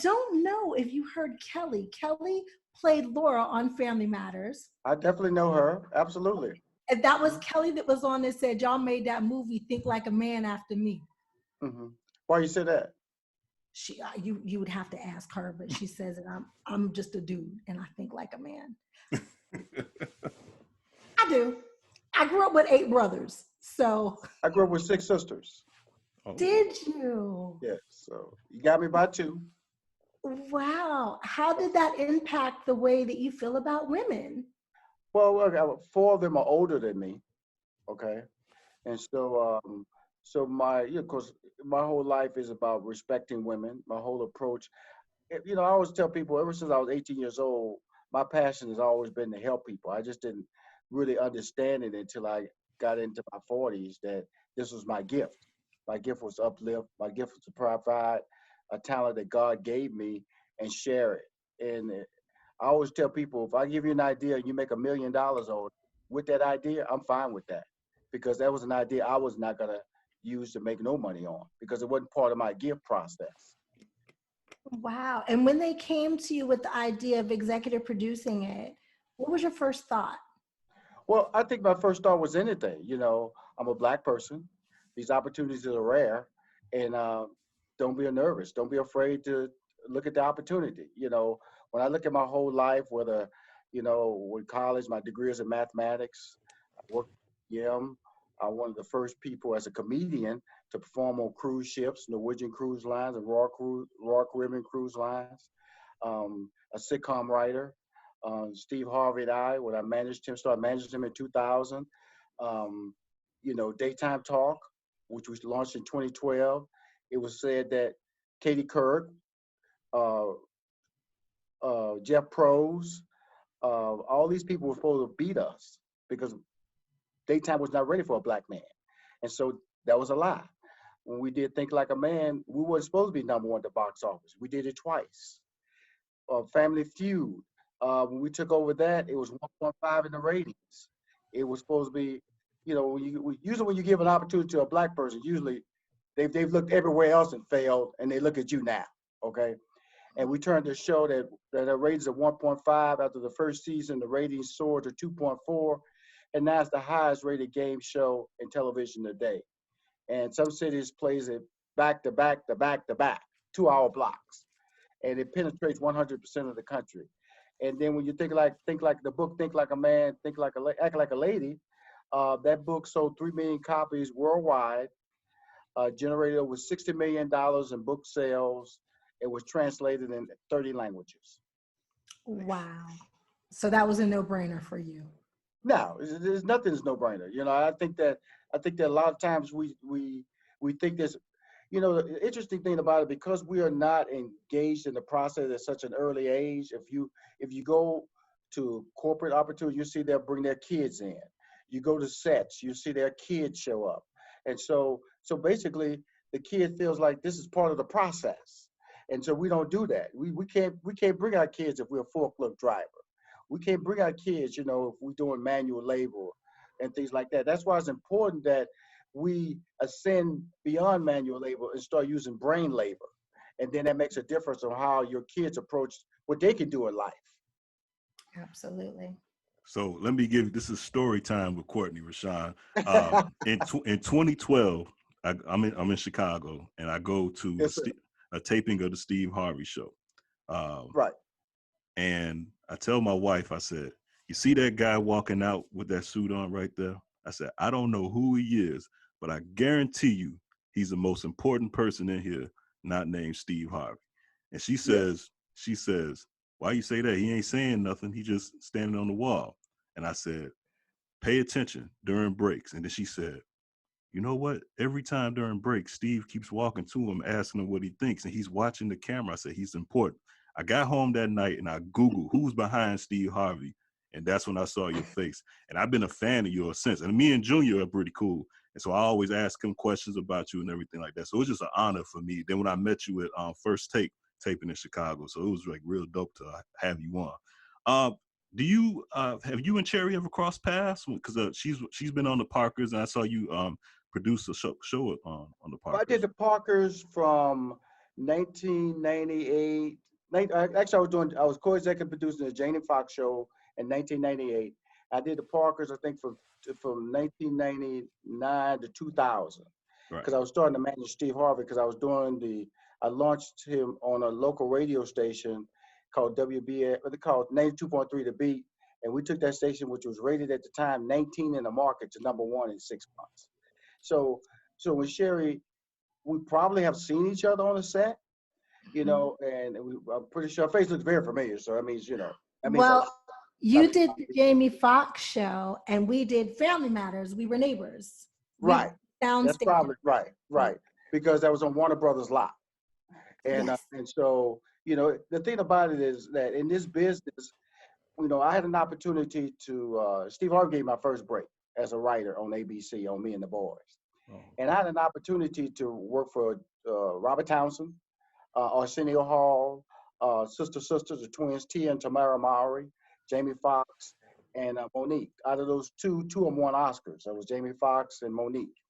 don't know if you heard Kelly. Kelly played Laura on Family Matters. I definitely know her. Absolutely. And that was Kelly that was on and said, y'all made that movie Think Like a Man after me. Mm-hmm. Why you say that? You would have to ask her, but she says that I'm just a dude and I think like a man. I do. I grew up with 8 brothers, so. I grew up with 6 sisters. Oh. Did you? Yes. So you got me by 2. Wow. How did that impact the way that you feel about women? Well, look, 4 of them are older than me. Okay, and so so of course, my whole life is about respecting women. My whole approach, I always tell people ever since I was 18 years old, my passion has always been to help people. I just didn't really understand it until I got into my 40s that this was my gift. My gift was to uplift. My gift was to provide a talent that God gave me and share it. And I always tell people, if I give you an idea and you make $1 million with that idea, I'm fine with that, because that was an idea I was not going to use to make no money on, because it wasn't part of my gift process. Wow. And when they came to you with the idea of executive producing it, what was your first thought? Well, I think my first thought was anything. I'm a Black person. These opportunities are rare, and don't be nervous. Don't be afraid to look at the opportunity. When I look at my whole life, whether, with college, my degree is in mathematics. I worked at YM. I'm one of the first people as a comedian to perform on cruise ships, Norwegian Cruise Lines and Royal Caribbean Cruise Lines. A sitcom writer, Steve Harvey and I, when I started managing him in 2000. Daytime Talk, which was launched in 2012. It was said that Katie Couric, Jeff Prose, all these people were supposed to beat us because daytime was not ready for a Black man. And so that was a lie. When we did Think Like a Man, we weren't supposed to be #1 at the box office. We did it twice. Family Feud, when we took over that, it was 1.5 in the ratings. It was supposed to be, usually when you give an opportunity to a Black person, usually they've looked everywhere else and failed, and they look at you now, okay? And we turned to show that the ratings of 1.5 after the first season, the ratings soared to 2.4, and now it's the highest rated game show in television today. And some cities plays it back to back to back to back, 2-hour blocks, and it penetrates 100% of the country. And then when you think like the book, Think Like a Man, Act Like a Lady, that book sold 3 million copies worldwide, generated over $60 million in book sales. It was translated in 30 languages. Wow. So that was a no-brainer for you. No, there's nothing's no-brainer. I think that a lot of times we think there's, the interesting thing about it, because we are not engaged in the process at such an early age. If you go to corporate opportunities, you see they'll bring their kids in. You go to sets, you see their kids show up, and so basically the kid feels like this is part of the process, and so we don't do that. We can't bring our kids if we're a forklift driver. We can't bring our kids, if we're doing manual labor and things like that. That's why it's important that we ascend beyond manual labor and start using brain labor. And then that makes a difference on how your kids approach what they can do in life. Absolutely. So let me this is story time with Courtney Rushion. In 2012, I'm in Chicago, and I go to a taping of the Steve Harvey Show. Right. And I tell my wife, I said, you see that guy walking out with that suit on right there? I said, I don't know who he is, but I guarantee you he's the most important person in here, not named Steve Harvey. And she says, why you say that? He ain't saying nothing. He just standing on the wall. And I said, pay attention during breaks. And then she said, you know what? Every time during breaks, Steve keeps walking to him, asking him what he thinks. And he's watching the camera. I said, he's important. I got home that night and I Googled who's behind Steve Harvey. And that's when I saw your face. And I've been a fan of yours since. And me and Junior are pretty cool. And so I always ask him questions about you and everything like that. So it was just an honor for me. Then when I met you at First taping in Chicago. So it was like real dope to have you on. Do you have you and Cherie ever crossed paths? Because she's been on the Parkers, and I saw you produce a show on the Parkers. I did the Parkers from 1998. Actually, I was co-executive producing the Jaime Foxx Show in 1998. I did the Parkers, I think, from 1999 to 2000, Right. because I was starting to manage Steve Harvey, because I launched him on a local radio station called WBA, what they called 92.3 The Beat, and we took that station, which was rated at the time 19 in the market, to #1 in 6 months. So with Cherie, we probably have seen each other on the set, and I'm pretty sure her face looks very familiar. So that means, Well, you did the Jaime Foxx Show, and we did Family Matters. We were neighbors. Right. That's Downstage. probably right. Because that was on Warner Brothers lot. And Yes. and so, the thing about it is that in this business, I had an opportunity to, Steve Harvey gave me my first break as a writer on ABC on Me and the Boys. Oh. And I had an opportunity to work for Robert Townsend, Arsenio Hall, Sisters, the twins, Tia and Tamara Mowry, Jamie Foxx, and Monique. Out of those two of them won Oscars. That was Jamie Foxx and Monique.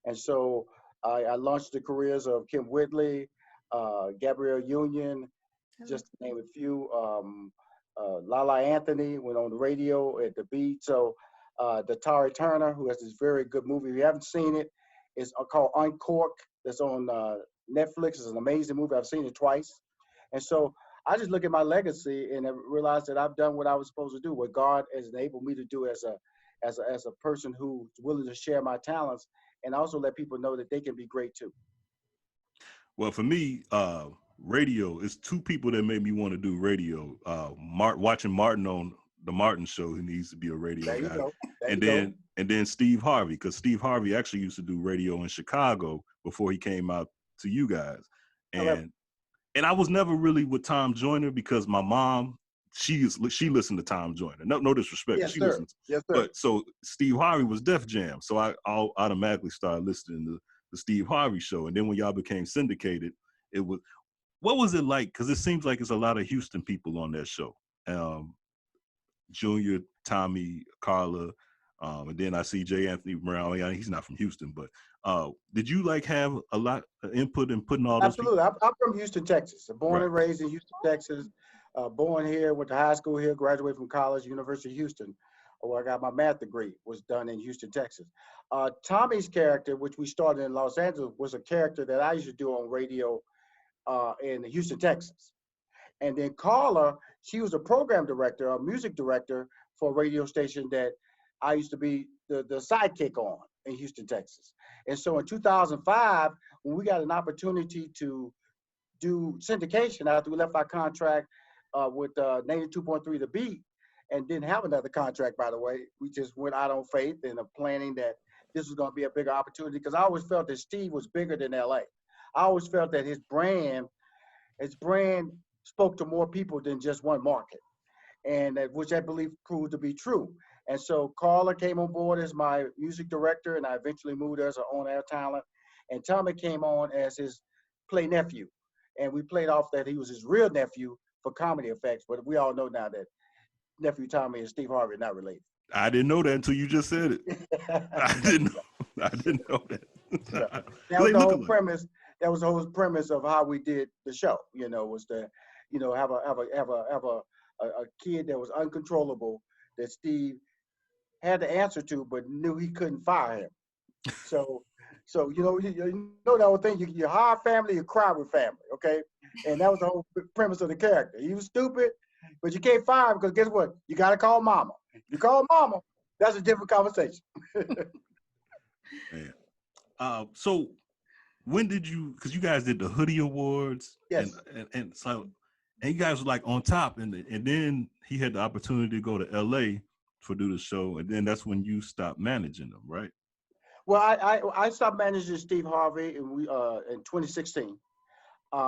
And so I launched the careers of Kim Whitley, Gabrielle Union, just to name a few. Lala Anthony went on the radio at the Beat. So the Tari Turner, who has this very good movie. If you haven't seen it, it's called Uncork. That's on Netflix. It's an amazing movie. I've seen it twice. And so I just look at my legacy and I realize that I've done what I was supposed to do, what God has enabled me to do as a person who's willing to share my talents and also let people know that they can be great too. Well, for me, radio is two people that made me want to do radio. Watching Martin on the Martin Show, he needs to be a radio guy. And then Steve Harvey, because Steve Harvey actually used to do radio in Chicago before he came out to you guys. And I was never really with Tom Joyner because my mom, she listened to Tom Joyner. No disrespect. Yes, she sir. listens. Yes, sir. But so Steve Harvey was Def Jam. So I automatically started listening to the Steve Harvey Show. And then when y'all became syndicated, what was it like? Because it seems like it's a lot of Houston people on that show. Junior, Tommy, Carla, and then I see J. Anthony Brown. He's not from Houston, but did you have a lot of input in putting all those Absolutely. people? I'm from Houston, Texas. Born and raised in Houston, Texas. Born here, went to high school here, graduated from college, University of Houston, where I got my math degree, was done in Houston, Texas. Tommy's character, which we started in Los Angeles, was a character that I used to do on radio in Houston, Texas. And then Carla, she was a program director, a music director for a radio station that I used to be the sidekick on in Houston, Texas. And so in 2005, when we got an opportunity to do syndication after we left our contract with 92.3 The Beat, and didn't have another contract, by the way, we just went out on faith and planning that this was going to be a bigger opportunity, because I always felt that Steve was bigger than LA. I always felt that his brand spoke to more people than just one market, and which I believe proved to be true. And so Carla came on board as my music director, and I eventually moved as an on-air talent. And Tommy came on as his play nephew, and we played off that he was his real nephew for comedy effects. But we all know now that nephew Tommy and Steve Harvey are not related. I didn't know that until you just said it. I didn't know that. That was the whole premise. That was the whole premise of how we did the show. Was to, have a kid that was uncontrollable that Steve had to answer to, but knew he couldn't fire him. So you know that whole thing. You hire family, you cry with family. Okay, and that was the whole premise of the character. He was stupid, but you can't fire him because guess what? You got to call mama. You call mama, that's a different conversation. Man. So when did you? Because you guys did the Hoodie Awards. Yes. And you guys were on top, and then he had the opportunity to go to LA for do the show, and then that's when you stopped managing them, right? Well, I stopped managing Steve Harvey in 2016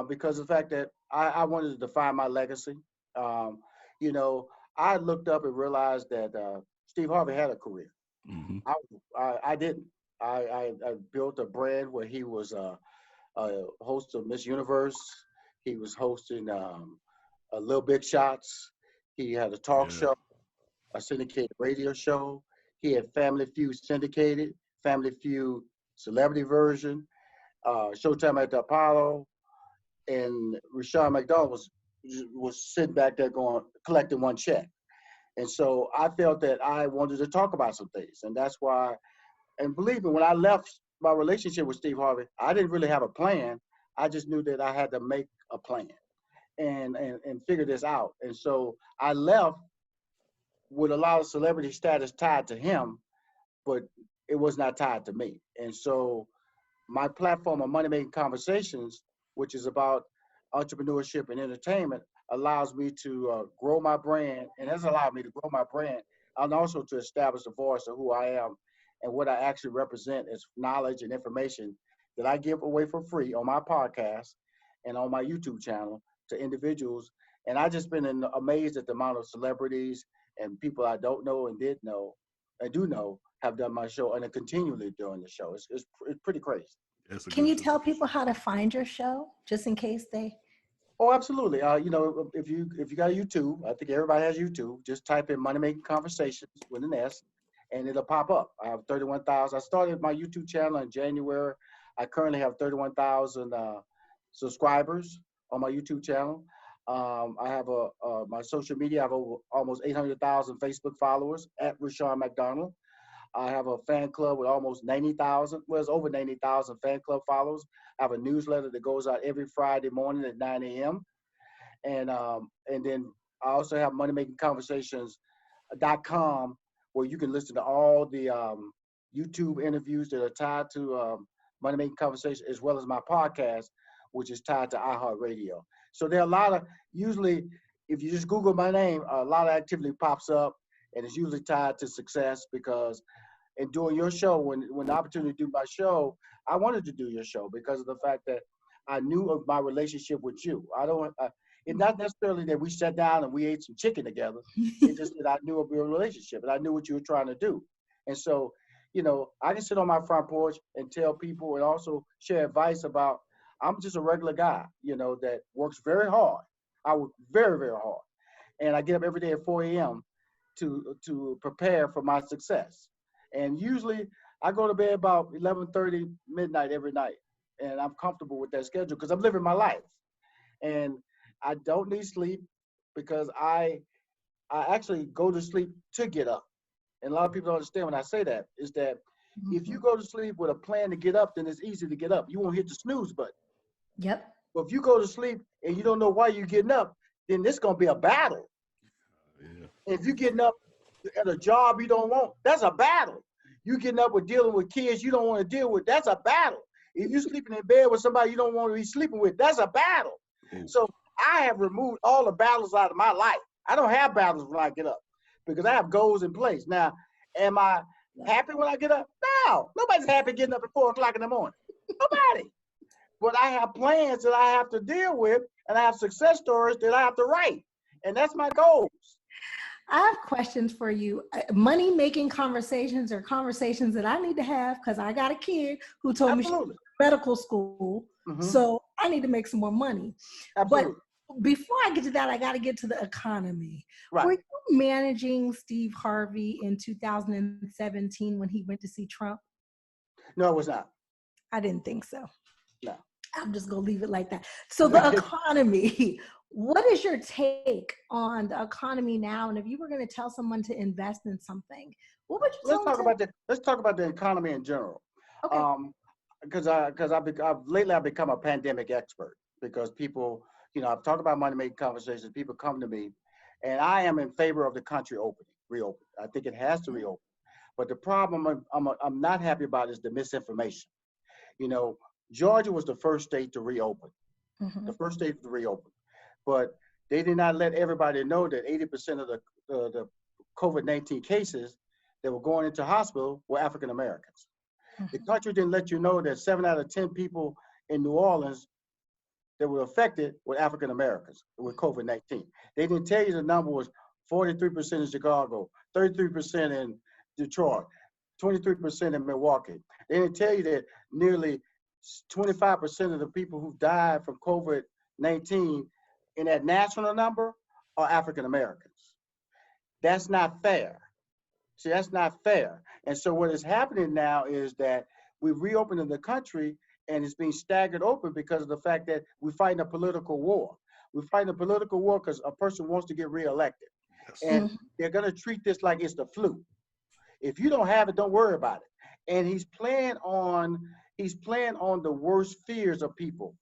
because of the fact that I wanted to define my legacy. I looked up and realized that Steve Harvey had a career. Mm-hmm. I didn't. I built a brand where he was a host of Miss Universe. He was hosting a Little Big Shots. He had a talk show, a syndicated radio show. He had Family Feud syndicated, Family Feud celebrity version, Showtime at the Apollo. and Rushion McDonald was sitting back there collecting one check. And so I felt that I wanted to talk about some things. And that's why, and believe me, when I left my relationship with Steve Harvey, I didn't really have a plan. I just knew that I had to make a plan and figure this out. And so I left with a lot of celebrity status tied to him, but it was not tied to me. And so my platform of Money Making Conversations, which is about entrepreneurship and entertainment, allows me to grow my brand, and has allowed me to grow my brand, and also to establish the voice of who I am and what I actually represent as knowledge and information that I give away for free on my podcast and on my YouTube channel to individuals. And I just been amazed at the amount of celebrities and people I don't know and did know and do know have done my show and are continually doing the show. It's pretty crazy. Can you tell people how to find your show, just in case they? Oh, absolutely. You know, if you got a YouTube, I think everybody has YouTube. Just type in Money Making Conversations with an S, and it'll pop up. I have 31,000. I started my YouTube channel in January. I currently have 31,000 subscribers on my YouTube channel. I have my social media. I have almost 800,000 Facebook followers at Rushion McDonald. I have a fan club with almost 90,000. Well, it's over 90,000 fan club followers. I have a newsletter that goes out every Friday morning at 9 a.m. And then I also have moneymakingconversations.com, where you can listen to all the YouTube interviews that are tied to Money Making Conversations, as well as my podcast, which is tied to iHeartRadio. So there are a lot of, usually, if you just Google my name, a lot of activity pops up, and it's usually tied to success, because in doing your show, when the opportunity to do my show, I wanted to do your show because of the fact that I knew of my relationship with you. It's not necessarily that we sat down and we ate some chicken together. It's just that I knew of your relationship and I knew what you were trying to do. And so, you know, I can sit on my front porch and tell people and also share advice about, I'm just a regular guy, you know, that works very hard. I work very, very hard. And I get up every day at 4 a.m. to prepare for my success. And usually I go to bed about 11:30 midnight every night. And I'm comfortable with that schedule because I'm living my life. And I don't need sleep because I actually go to sleep to get up. And a lot of people don't understand when I say that, is that if you go to sleep with a plan to get up, then it's easy to get up. You won't hit the snooze button. Yep. But if you go to sleep and you don't know why you're getting up, then it's going to be a battle. Yeah. If you're getting up at a job you don't want, that's a battle. You getting up with dealing with kids you don't want to deal with, that's a battle. If you're sleeping in bed with somebody you don't want to be sleeping with, that's a battle. So I have removed all the battles out of my life. I don't have battles when I get up because I have goals in place. Now, am I happy when I get up? No, nobody's happy getting up at 4 o'clock in the morning. Nobody. But I have plans that I have to deal with, and I have success stories that I have to write. And that's my goals. I have questions for you. Money making conversations are conversations that I need to have because I got a kid who told me she's in medical school. So I need to make some more money. Absolutely. But before I get to that, I got to get to the economy. Right. Were you managing Steve Harvey in 2017 when he went to see Trump? No, it was not. I didn't think so. No. I'm just going to leave it like that. So the economy, what is your take on the economy now? And if you were going to tell someone to invest in something, what would you tell them? Let's talk about the economy in general. Okay. Because lately I've become a pandemic expert because people, you know, I've talked about money making conversations. People come to me, and I am in favor of the country reopening. I think it has to reopen. But the problem I'm not happy about is the misinformation. You know, Georgia was the first state to reopen. The first state to reopen. But they did not let everybody know that 80% of the COVID-19 cases that were going into hospital were African Americans. The country didn't let you know that 7 out of 10 people in New Orleans that were affected were African Americans with COVID-19. They didn't tell you the number was 43% in Chicago, 33% in Detroit, 23% in Milwaukee. They didn't tell you that nearly 25% of the people who died from COVID-19 in that national number are African Americans. That's not fair. See, that's not fair. And so what is happening now is that we've reopened in the country, and it's being staggered open because of the fact that we're fighting a political war. We're fighting a political war because a person wants to get reelected. Yes. And they're going to treat this like it's the flu. If you don't have it, don't worry about it. And he's playing on the worst fears of people.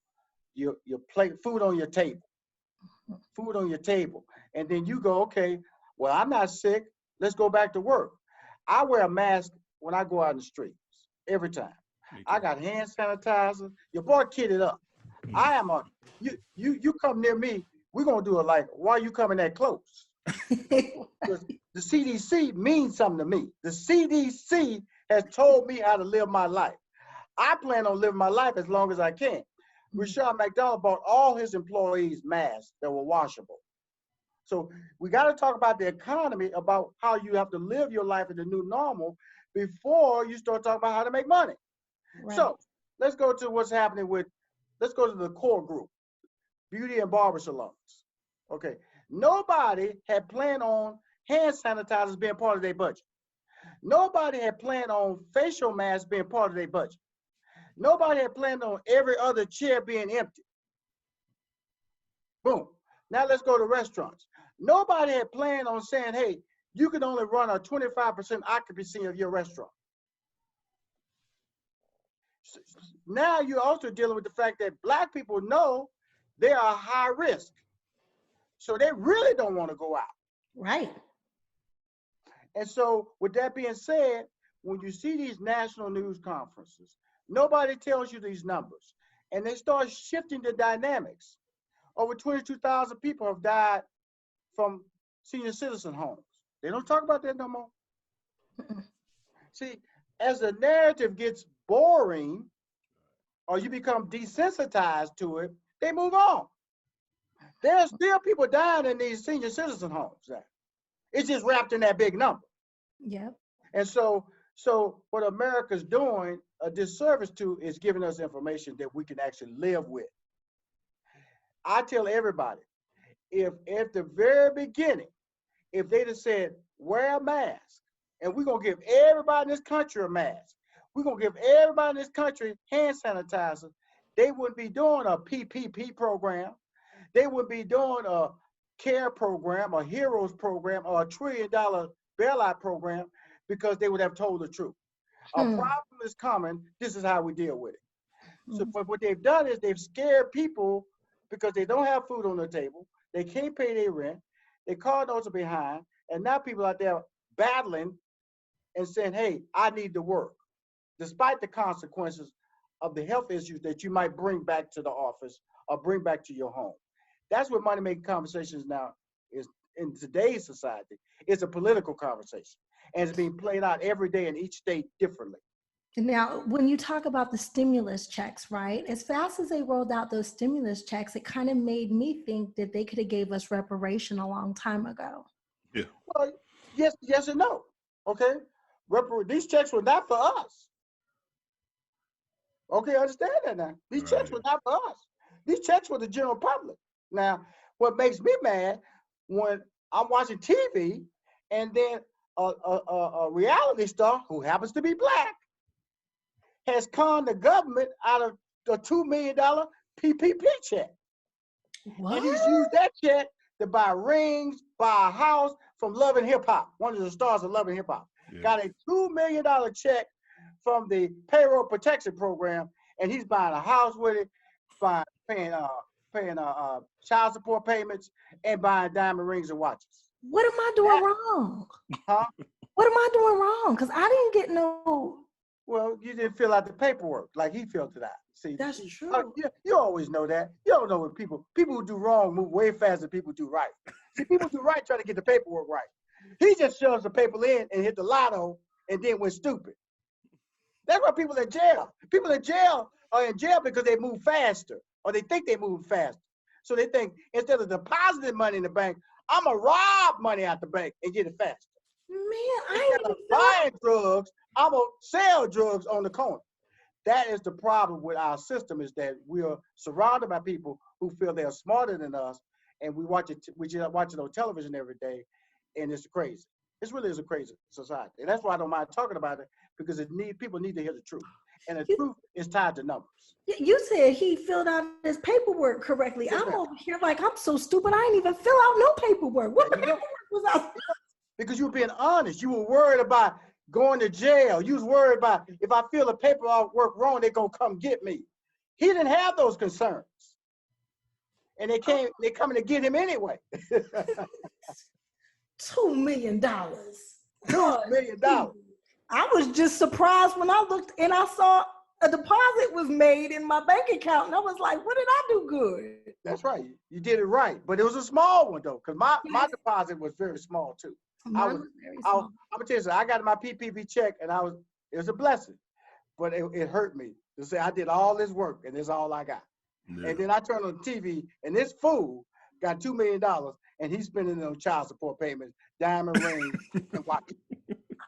You play food on your table. Food on your table. And then you go, okay, well, I'm not sick. Let's go back to work. I wear a mask when I go out in the streets every time. I got hand sanitizer. Your boy kidded up. I am you come near me, we're gonna do it like, why are you coming that close? The CDC means something to me. The CDC has told me how to live my life. I plan on living my life as long as I can. Rushion McDonald bought all his employees masks that were washable. So we got to talk about the economy, about how you have to live your life in the new normal before you start talking about how to make money. Right. So let's go to what's happening let's go to the core group, beauty and barber salons. Okay, nobody had planned on hand sanitizers being part of their budget. Nobody had planned on facial masks being part of their budget. Nobody had planned on every other chair being empty. Boom. Now let's go to restaurants. Nobody had planned on saying, hey, you can only run a 25% occupancy of your restaurant. Now you're also dealing with the fact that Black people know they are high risk. So they really don't want to go out. Right. And so with that being said, when you see these national news conferences, nobody tells you these numbers. And they start shifting the dynamics. Over 22,000 people have died from senior citizen homes. They don't talk about that no more. See, as the narrative gets boring or you become desensitized to it, they move on. There's still people dying in these senior citizen homes. It's just wrapped in that big number. Yep. And so what America's doing a disservice to is giving us information that we can actually live with. I tell everybody, if at the very beginning, if they'd have said, wear a mask, and we're going to give everybody in this country a mask, we're going to give everybody in this country hand sanitizer, they wouldn't be doing a PPP program. They would be doing a CARE program, a HEROES program, or a $1 trillion bailout program, because they would have told the truth. A problem is coming. This is how we deal with it. So but what they've done is they've scared people because they don't have food on their table. They can't pay their rent. Their car notes are behind. And now people out there battling and saying, hey, I need to work, despite the consequences of the health issues that you might bring back to the office or bring back to your home. That's what money-making conversations now is in today's society. It's a political conversation. And it's being played out every day in each state differently. Now, when you talk about the stimulus checks, right, as fast as they rolled out those stimulus checks, it kind of made me think that they could have gave us reparation a long time ago. Yeah. Well, yes and no. Okay? These checks were not for us. Okay, understand that now. These checks were not for us. These checks were the general public. Now, what makes me mad when I'm watching TV and then a reality star who happens to be Black has conned the government out of the $2 million PPP check. What? And he's used that check to buy rings, buy a house from Love and Hip Hop, one of the stars of Love and Hip Hop. Yeah. Got a $2 million check from the payroll protection program, and he's buying a house with it, paying child support payments, and buying diamond rings and watches. What am I doing wrong? Huh? What am I doing wrong? Because I didn't get no. Well, you didn't fill out the paperwork like he filled it out. See, that's true. You always know that. You don't know what people who do wrong move way faster than people do right. See, people do right trying to get the paperwork right. He just shoves the paper in and hit the lotto and then went stupid. That's why people in jail. People in jail are in jail because they move faster, or they think they move faster. So they think instead of depositing money in the bank, I'm gonna rob money out the bank and get it faster. Man, instead of buying drugs, I'm gonna sell drugs on the corner. That is the problem with our system, is that we are surrounded by people who feel they are smarter than us, and we just watch it on television every day, and it's crazy. It really is a crazy society, and that's why I don't mind talking about it, because people need to hear the truth. And the truth is tied to numbers. You said he filled out his paperwork correctly. Yes, I'm over here like, I'm so stupid. I ain't even fill out no paperwork. What paperwork was I? Because you were being honest. You were worried about going to jail. You was worried about if I fill the paperwork wrong, they're going to come get me. He didn't have those concerns. And they're coming to get him anyway. $2 million. $2 million. I was just surprised when I looked and I saw a deposit was made in my bank account, and I was like, what did I do good? That's right. You did it right. But it was a small one, though, because my deposit was very small, too. I'm going to tell you something. I got my PPP check, and it was a blessing. But it hurt me to say I did all this work, and this is all I got. Yeah. And then I turned on the TV, and this fool got $2 million, and he's spending it on child support payments, diamond rings, and watches.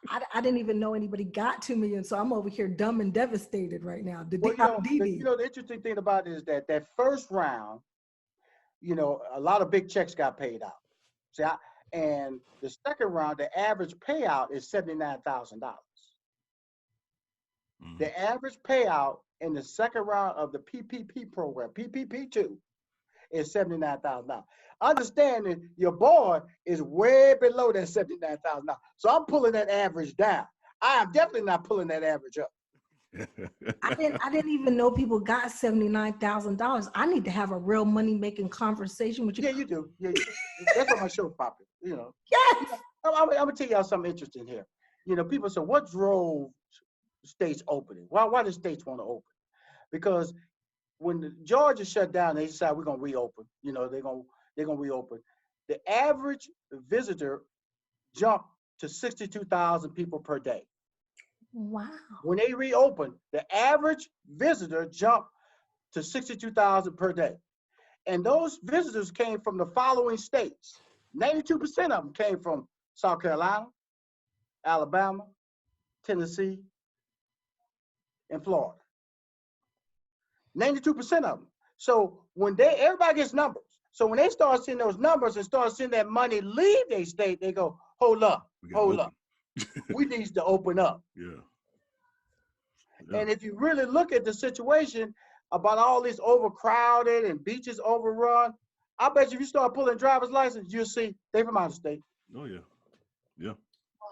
I didn't even know anybody got $2 million, so I'm over here dumb and devastated right now. The interesting thing about it is that first round, a lot of big checks got paid out. See, and the second round, the average payout is $79,000. The average payout in the second round of the PPP program, PPP2, is $79,000. Understanding your boy is way below that $79,000. So I'm pulling that average down. I am definitely not pulling that average up. I didn't even know people got $79,000. I need to have a real money-making conversation with you. Yeah, you do. Yeah, you do. That's why my show's popular, Yes. I'm going to tell y'all something interesting here. People say, what drove states opening? Why did states want to open? Because when Georgia shut down, they decided we're going to reopen. They're going to reopen. The average visitor jumped to 62,000 people per day. Wow. When they reopened, the average visitor jumped to 62,000 per day. And those visitors came from the following states. 92% of them came from South Carolina, Alabama, Tennessee, and Florida. 92% of them. So when everybody gets numbers. So when they start seeing those numbers and start seeing that money leave their state, they go, hold up. We need to open up. Yeah. And if you really look at the situation about all these overcrowded and beaches overrun, I bet you if you start pulling driver's license, you'll see they from out of state. Oh, yeah. Yeah.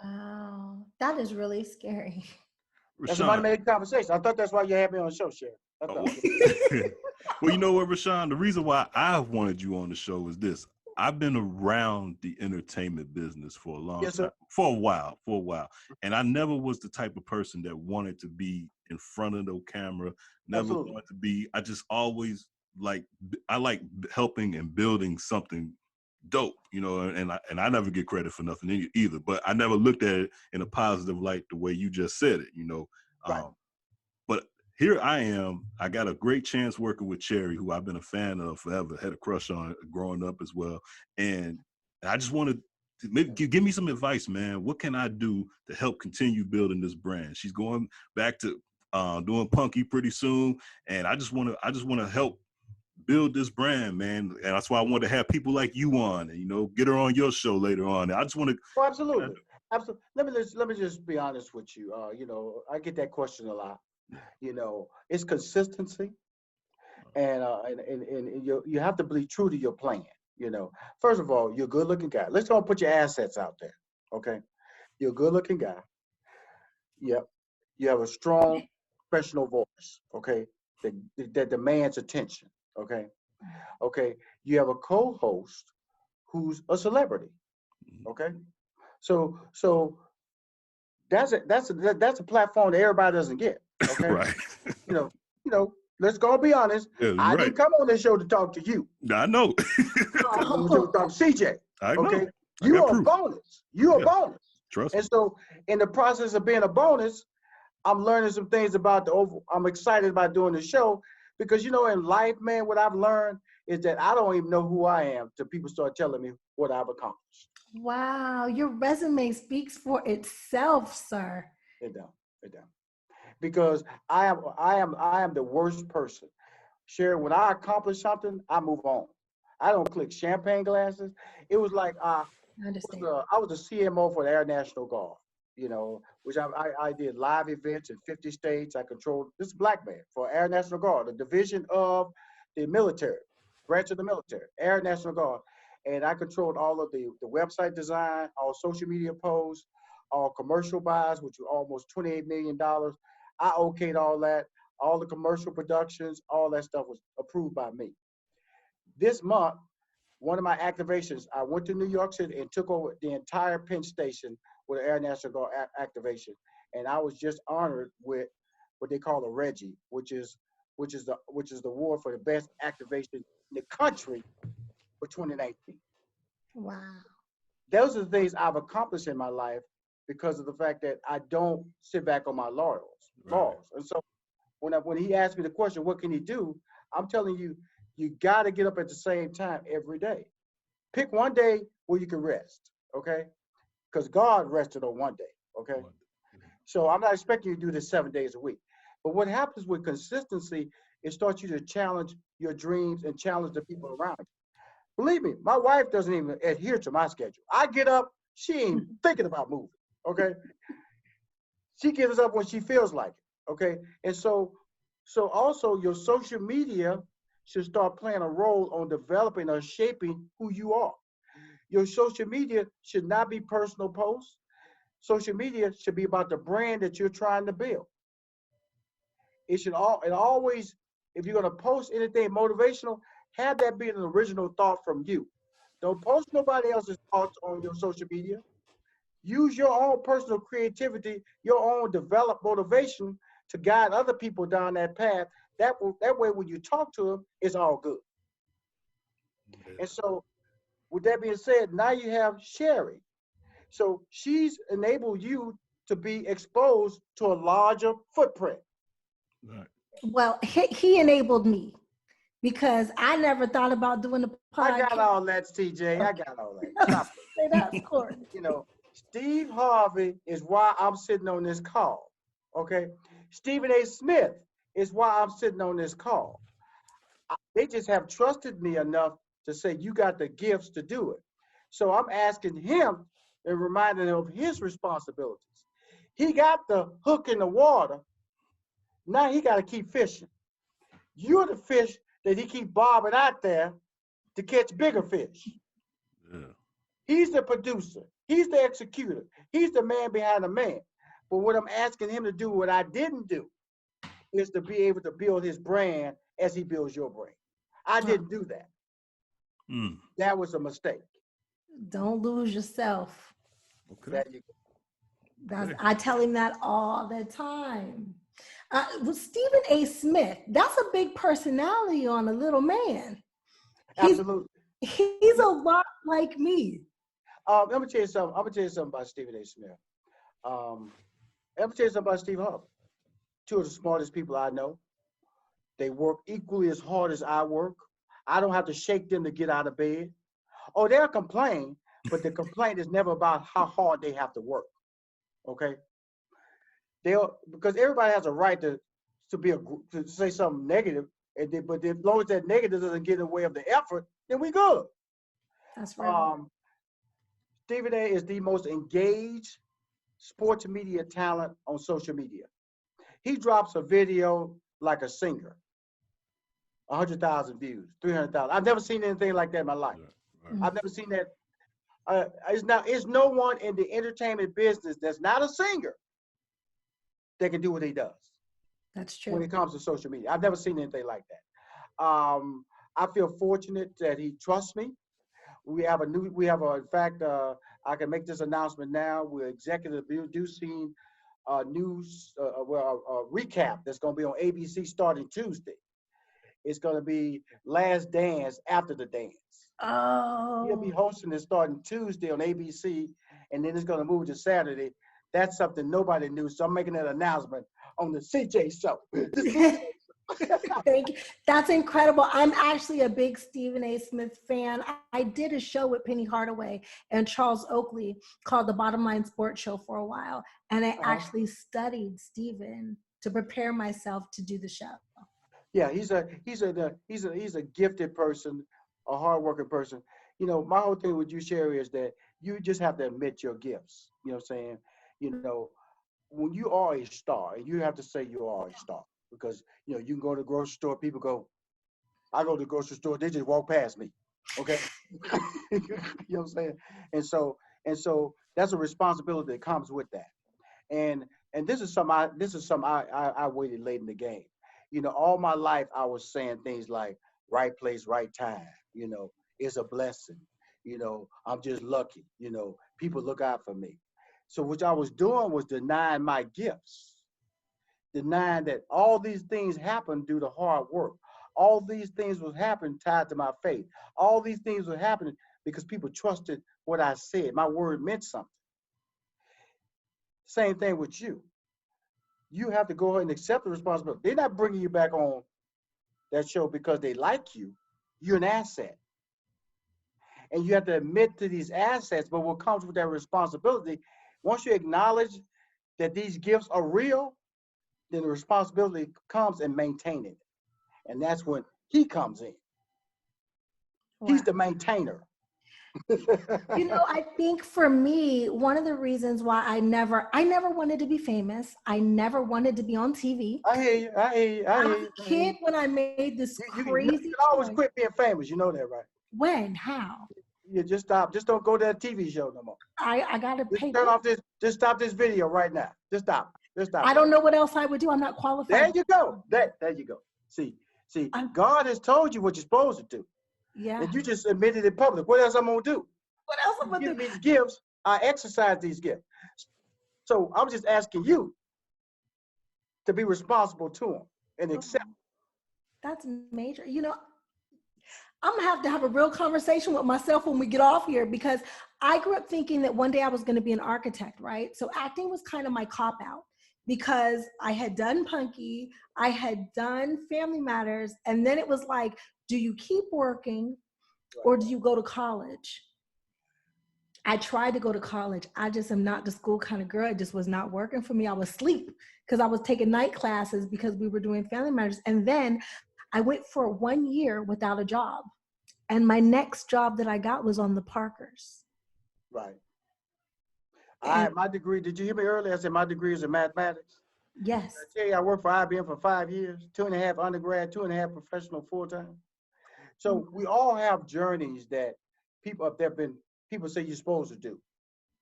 Wow. That is really scary. That's a money-making conversation. I thought that's why you had me on the show, Cherie. Well, you know what, Rushion? The reason why I wanted you on the show is this. I've been around the entertainment business for a long time, for a while. And I never was the type of person that wanted to be in front of the camera, never wanted to be, I just always I like helping and building something dope, and I never get credit for nothing either, but I never looked at it in a positive light the way you just said it, Right. But here I am. I got a great chance working with Cherie, who I've been a fan of forever, had a crush on growing up as well. And I just wanted to give me some advice, man. What can I do to help continue building this brand? She's going back to doing Punky pretty soon. And I just want to help build this brand, man. And that's why I want to have people like you on and, get her on your show later on. And I just want to. Oh, absolutely. Absolutely. Let me just be honest with you. I get that question a lot. It's consistency, and you have to be true to your plan. First of all, you're a good-looking guy. Let's go and put your assets out there. Okay, you're a good-looking guy. Yep, you have a strong professional voice. Okay, that demands attention. Okay, you have a co-host who's a celebrity. Okay, so that's a platform that everybody doesn't get. Okay. Right. Let's go be honest. Yeah, I didn't come on this show to talk to you. I know. I come on to talk to CJ. I know. Okay. You are a bonus. You're a bonus. Trust me. And so in the process of being a bonus, I'm learning some things about I'm excited about doing the show because, in life, man, what I've learned is that I don't even know who I am till people start telling me what I've accomplished. Wow. Your resume speaks for itself, sir. It don't. Because I am the worst person. Cherie, when I accomplish something, I move on. I don't click champagne glasses. It was like I was a CMO for the Air National Guard. you know, which I did live events in 50 states. I controlled this black man for Air National Guard, a division of the military, branch of the military, Air National Guard. And I controlled all of the website design, all social media posts, all commercial buys, which were almost $28 million. I okayed all that, all the commercial productions, all that stuff was approved by me. This month, one of my activations, I went to New York City and took over the entire Penn Station with an Air National Guard activation. And I was just honored with what they call a Reggie, which is the award for the best activation in the country for 2019. Wow. Those are the things I've accomplished in my life because of the fact that I don't sit back on my laurels. Right. And so when he asked me the question, what can he do? I'm telling you, you got to get up at the same time every day. Pick one day where you can rest, okay? Because God rested on one day, okay? So I'm not expecting you to do this 7 days a week. But what happens with consistency, it starts you to challenge your dreams and challenge the people around you. Believe me, my wife doesn't even adhere to my schedule. I get up, she ain't thinking about moving, okay? She gets up when she feels like it, okay? And so also your social media should start playing a role on developing or shaping who you are. Your social media should not be personal posts. Social media should be about the brand that you're trying to build. It always, if you're gonna post anything motivational, have that be an original thought from you. Don't post nobody else's thoughts on your social media. Use your own personal creativity, your own developed motivation to guide other people down that path. That way, when you talk to them, it's all good. Yeah. And so, with that being said, now you have Cherie. So she's enabled you to be exposed to a larger footprint. Right. Well, he enabled me because I never thought about doing the podcast. I got all that, TJ. I got all that. Say that, of course. You know, Steve Harvey is why I'm sitting on this call. Okay, Stephen A. Smith is why I'm sitting on this call. They just have trusted me enough to say, you got the gifts to do it. So I'm asking him and reminding him of his responsibilities. He got the hook in the water. Now he got to keep fishing. You're the fish that he keep bobbing out there to catch bigger fish. Yeah. He's the producer. He's the executor. He's the man behind the man. But what I'm asking him to do, what I didn't do, is to be able to build his brand as he builds your brand. I didn't do that. That was a mistake. Don't lose yourself. Okay. There you go. I tell him that all the time. With Stephen A. Smith, that's a big personality on a little man. Absolutely. He's a lot like me. Let me tell you something. I'm gonna tell you something about Stephen A. Smith. I'm gonna tell you something about Steve Harvey. Two of the smartest people I know. They work equally as hard as I work. I don't have to shake them to get out of bed. Oh, they'll complain, but the complaint is never about how hard they have to work. Okay? Because everybody has a right to say something negative, but as long as that negative doesn't get in the way of the effort, then we good. That's right. Stephen A. is the most engaged sports media talent on social media. He drops a video like a singer. 100,000 views, 300,000. I've never seen anything like that in my life. Right. I've never seen that. It's no one in the entertainment business that's not a singer that can do what he does. That's true. When it comes to social media, I've never seen anything like that. I feel fortunate that he trusts me. In fact, I can make this announcement now. We're executive producing a news, a recap that's going to be on ABC starting Tuesday. It's going to be Last Dance after the dance. Oh. He'll be hosting it starting Tuesday on ABC, and then it's going to move to Saturday. That's something nobody knew, so I'm making that announcement on the CJ Show. Thank you. That's incredible. I'm actually a big Stephen A. Smith fan. I did a show with Penny Hardaway and Charles Oakley called The Bottom Line Sports Show for a while, and I actually studied Stephen to prepare myself to do the show. Yeah, he's a gifted person, a hardworking person. You know, my whole thing with you, Cherie, is that you just have to admit your gifts. You know what I'm saying? you know, when you are a star, and you have to say you are a star, because, you know, you can go to the grocery store, people go, I go to the grocery store, they just walk past me. Okay. You know what I'm saying? And so that's a responsibility that comes with that. And this is something I waited late in the game. You know, all my life I was saying things like right place, right time, you know, it's a blessing. You know, I'm just lucky, you know, people look out for me. So what I was doing was denying my gifts, denying that all these things happened due to hard work. All these things was happening tied to my faith. All these things were happening because people trusted what I said. My word meant something. Same thing with you. You have to go ahead and accept the responsibility. They're not bringing you back on that show because they like you. You're an asset. And you have to admit to these assets, but what comes with that responsibility, once you acknowledge that these gifts are real, then the responsibility comes in maintaining it. And that's when he comes in. Wow. He's the maintainer. You know, I think for me, one of the reasons why I never wanted to be famous. I never wanted to be on TV. I hear you. I was a kid when I made this crazy. You can always quit being famous. You know that, right? When? How? You just stop. Just don't go to that TV show no more. I gotta pay. Turn off this. Just stop this video right now. Just stop. Just stop. I don't know what else I would do. I'm not qualified. There you go. There you go. See, God has told you what you're supposed to do. Yeah. And you just admitted in public. What else I'm gonna do? What else I'm gonna do? These gifts, I exercise these gifts. So I'm just asking you to be responsible to them and accept. That's major. You know, I'm gonna have a real conversation with myself when we get off here, because I grew up thinking that one day I was gonna be an architect, right? So acting was kind of my cop out, because I had done Punky, I had done Family Matters, and then it was like, do you keep working or do you go to college? I tried to go to college. I just am not the school kind of girl. It just was not working for me. I was asleep because I was taking night classes because we were doing Family Matters. And then I went for 1 year without a job. And my next job that I got was on the Parkers. Right. My degree, did you hear me earlier? I said my degree is in mathematics. Yes. I tell you, I worked for IBM for 5 years, 2.5 undergrad, 2.5 professional full-time. So we all have journeys that people say you're supposed to do.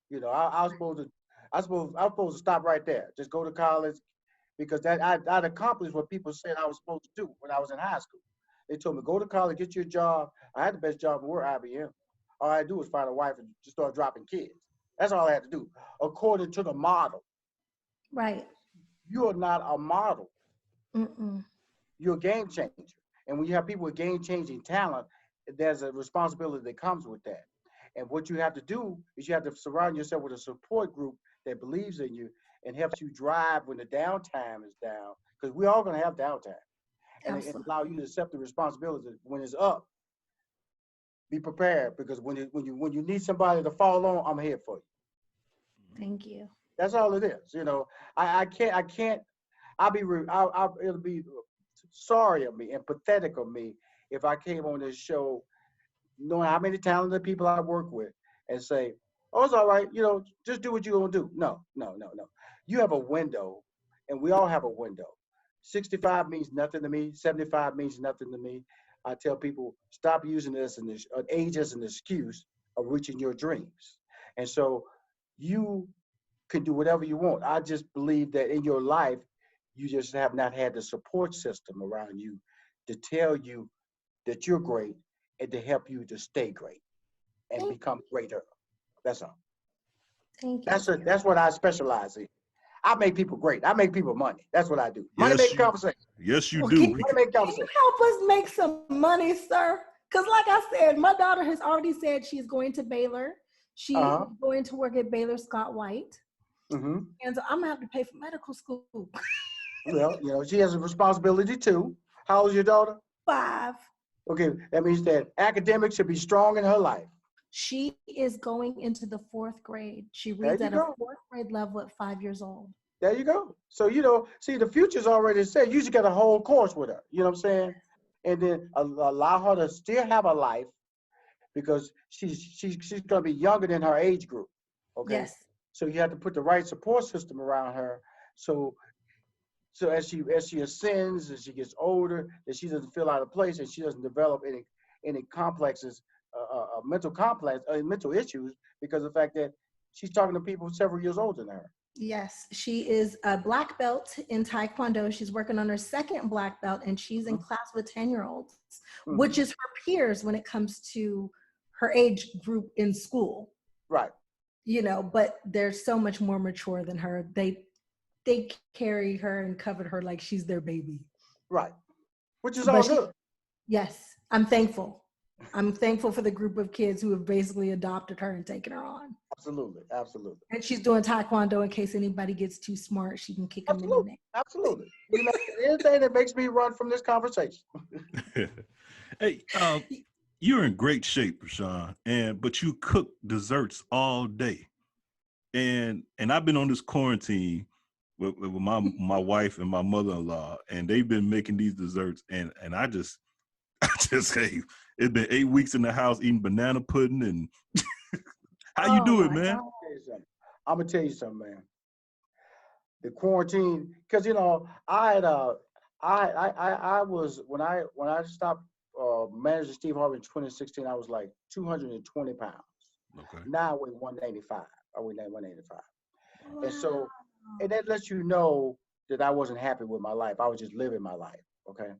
You know, I was supposed to stop right there. Just go to college, because I'd accomplished what people said I was supposed to do when I was in high school. They told me, go to college, get you a job. I had the best job in the world, IBM. All I had to do was find a wife and just start dropping kids. That's all I had to do, according to the model. Right. You are not a model. Mm-mm. You're a game changer. And when you have people with game-changing talent, there's a responsibility that comes with that. And what you have to do is you have to surround yourself with a support group that believes in you and helps you drive when the downtime is down, because we're all going to have downtime. And it allows you to accept the responsibility when it's up. Be prepared, because when you need somebody to fall on, I'm here for you. Thank you. That's all it is. You know, it'll be sorry of me and pathetic of me if I came on this show knowing how many talented people I work with and say, oh, it's all right, you know, just do what you're gonna do. No. You have a window, and we all have a window. 65 means nothing to me. 75 means nothing to me. I tell people, stop using this age as an excuse of reaching your dreams. And so you can do whatever you want. I just believe that in your life, you just have not had the support system around you to tell you that you're great and to help you to stay great and become greater. That's all. Thank you. That's what I specialize in. I make people great. I make people money. That's what I do. Money make conversation. Yes, you do. Can you help us make some money, sir? Because like I said, my daughter has already said she's going to Baylor. She's going to work at Baylor Scott White. Mm-hmm. And so I'm going to have to pay for medical school. Well, you know, she has a responsibility too. How old is your daughter? 5. Okay, that means that academics should be strong in her life. She is going into the 4th grade. She reads at a 4th grade level at 5 years old. There you go. So, you know, see, the future's already set. You just got a whole course with her. You know what I'm saying? And then allow her to still have a life, because she's going to be younger than her age group. Okay. Yes. So you have to put the right support system around her. So as she ascends, as she gets older, that she doesn't feel out of place and she doesn't develop any complexes, mental issues, because of the fact that she's talking to people several years older than her. Yes, she is a black belt in Taekwondo. She's working on her second black belt, and she's in class with 10-year-olds, which is her peers when it comes to her age group in school. Right. You know, but they're so much more mature than her. They carry her and cover her like she's their baby. Right. Which is all good. Yes, I'm thankful. I'm thankful for the group of kids who have basically adopted her and taken her on. Absolutely, absolutely. And she's doing Taekwondo in case anybody gets too smart. She can kick them in the neck. Absolutely. You know, anything that makes me run from this conversation. Hey, you're in great shape, Rushion, but you cook desserts all day. And I've been on this quarantine with my wife and my mother-in-law, and they've been making these desserts, and I just hey, it's been 8 weeks in the house eating banana pudding, and how you do it, man? I'm gonna tell you something, man. The quarantine, because you know, I was when I stopped managing Steve Harvey in 2016, I was like 220 pounds. Okay. Now I weigh 185. I weigh 185. Wow. And so, and that lets you know that I wasn't happy with my life. I was just living my life. Okay.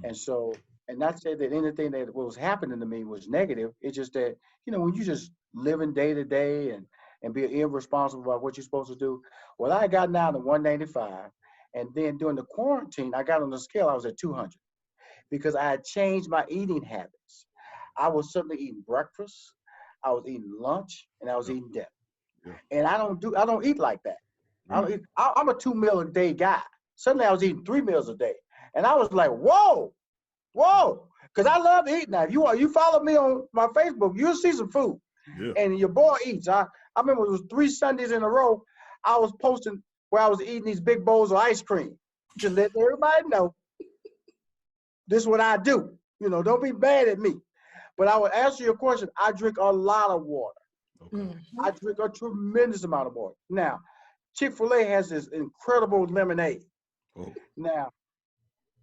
And so, and not say that anything that was happening to me was negative. It's just that, you know, when you just living day to day and be irresponsible about what you're supposed to do. Well, I got down to 195. And then during the quarantine, I got on the scale, I was at 200 because I had changed my eating habits. I was suddenly eating breakfast, I was eating lunch, and I was eating dinner. Yeah. And I don't eat like that. I'm a 2 meal a day guy. Suddenly I was eating 3 meals a day. And I was like, whoa, because I love eating. Now, if you follow me on my Facebook, you'll see some food. Yeah. And your boy eats. I remember it was 3 Sundays in a row, I was posting where I was eating these big bowls of ice cream. Just let everybody know this is what I do. You know, don't be mad at me. But I will answer your question. I drink a lot of water. Okay. I drink a tremendous amount of water. Now, Chick-fil-A has this incredible lemonade. Oh. Now,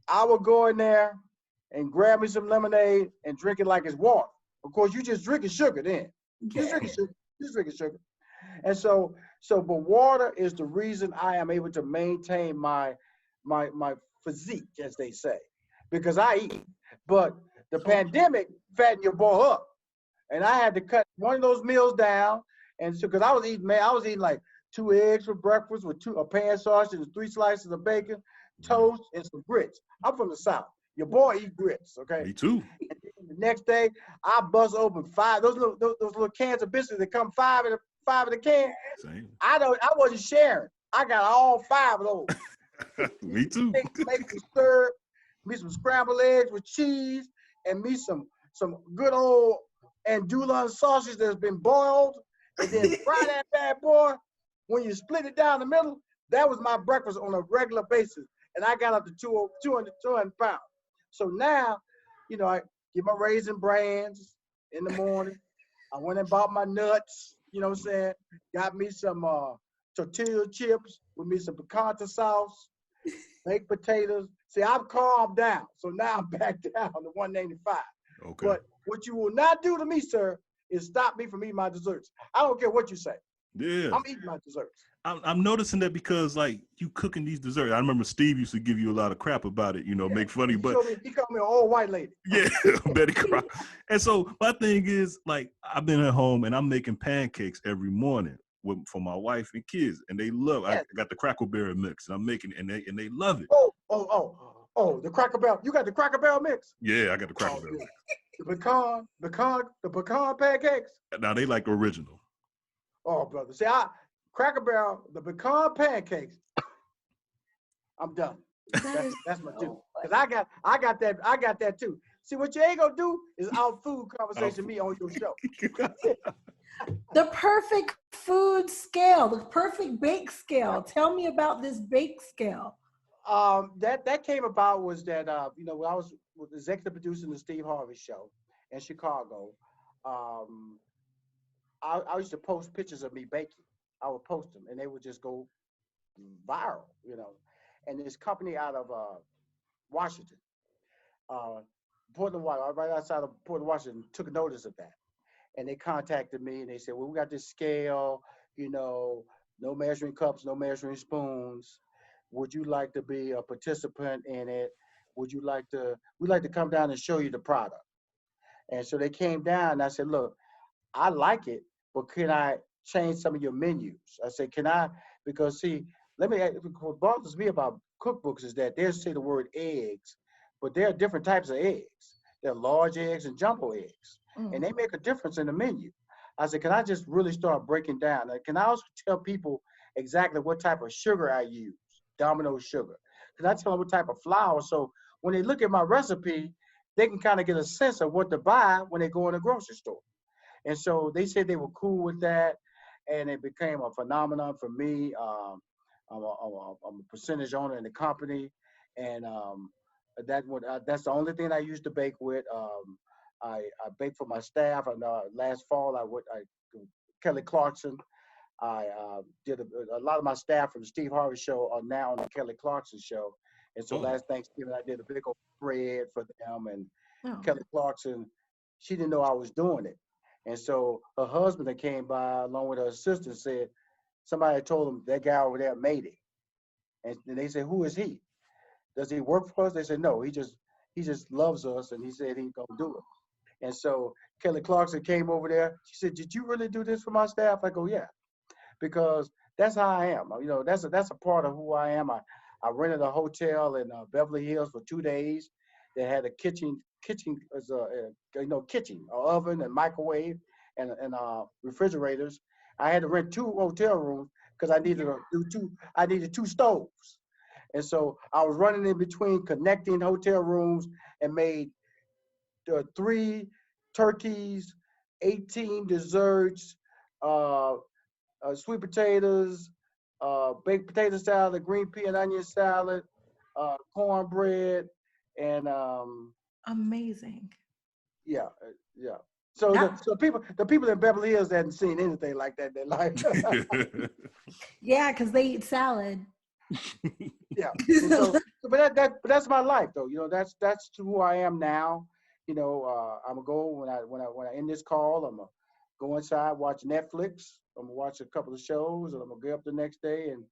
I will go in there and grab me some lemonade and drink it like it's water. Of course, you just drinking sugar then. Just drinking sugar. And so, but water is the reason I am able to maintain my physique, as they say, because I eat. But the pandemic fattened your boy up, and I had to cut one of those meals down. And so, because I was eating like 2 eggs for breakfast with a pan sausage and 3 slices of bacon, toast, and some grits. I'm from the South. Your boy eat grits, okay? Me too. And the next day, I bust open 5 those little cans of biscuits that come 5 in a can. Same. I wasn't sharing. I got all 5 of those. Me too. Make some syrup, me some scrambled eggs with cheese, and me some good old andouille sausage that's been boiled, and then fry that bad boy. When you split it down the middle, that was my breakfast on a regular basis, and I got up to 200 pounds. So now, you know, I get my Raisin Brands in the morning. I went and bought my nuts, you know what I'm saying? Got me some tortilla chips with me some picante sauce, baked potatoes. See, I've calmed down. So now I'm back down to 185. Okay. But what you will not do to me, sir, is stop me from eating my desserts. I don't care what you say. Yeah. I'm eating my desserts. I'm noticing that because, like, you cooking these desserts. I remember Steve used to give you a lot of crap about it, you know, make funny. But he called me an old white lady. Yeah, Betty Crocker. And so my thing is, like, I've been at home and I'm making pancakes every morning for my wife and kids, and they love. Yes. I got the Cracker Barrel mix, and I'm making it, and they love it. Oh, the Cracker Barrel. You got the Cracker Barrel mix? Yeah, I got the Cracker Barrel. Yeah. The pecan pancakes. Now they like the original. Oh, brother. See, Cracker Barrel, the pecan pancakes. I'm done. That's my two. Cause I got that too. See, what you ain't gonna do is out food conversation me on your show. The perfect food scale, the perfect bake scale. Tell me about this bake scale. That came about was that you know, when I was executive producing the Steve Harvey Show in Chicago, I used to post pictures of me baking. I would post them, and they would just go viral, And this company out of Washington, Portland, right outside of Portland, Washington, took notice of that, and they contacted me and they said, "Well, we got this scale, no measuring cups, no measuring spoons. Would you like to be a participant in it? We'd like to come down and show you the product." And so they came down, and I said, "Look, I like it, but can I change some of your menus?" I said, "Can I?" Because see, what bothers me about cookbooks is that they'll say the word eggs, but there are different types of eggs. There are large eggs and jumbo eggs, and they make a difference in the menu. I said, "Can I just really start breaking down? Can I also tell people exactly what type of sugar I use, Domino sugar? Can I tell them what type of flour? So when they look at my recipe, they can kind of get a sense of what to buy when they go in the grocery store." And so they said they were cool with that, and it became a phenomenon for me. I'm a percentage owner in the company, and that's the only thing I used to bake with. I baked for my staff, and last fall Kelly Clarkson. I did a lot of my staff from the Steve Harvey Show are now on the Kelly Clarkson Show, and so last Thanksgiving I did a big old spread for them, and Kelly Clarkson, she didn't know I was doing it. And so her husband that came by along with her assistant said, somebody told him that guy over there made it. And they said, "Who is he? Does he work for us?" They said, "No, he just loves us, and he said he's gonna do it." And so Kelly Clarkson came over there. She said, "Did you really do this for my staff?" I go, "Yeah," because that's how I am. That's a part of who I am. I rented a hotel in Beverly Hills for 2 days. They had a kitchen as kitchen, an oven and microwave and refrigerators. I had to rent 2 hotel rooms because I needed I needed 2 stoves. And so I was running in between connecting hotel rooms and made 3 turkeys, 18 desserts, sweet potatoes, baked potato salad, green pea and onion salad, cornbread, and amazing. Yeah. So the people in Beverly Hills hadn't seen anything like that in their life. Yeah, because they eat salad. Yeah. But that's my life, though. That's who I am now. I'm gonna go when I end this call. I'm gonna go inside, watch Netflix. I'm gonna watch a couple of shows, and I'm gonna get up the next day and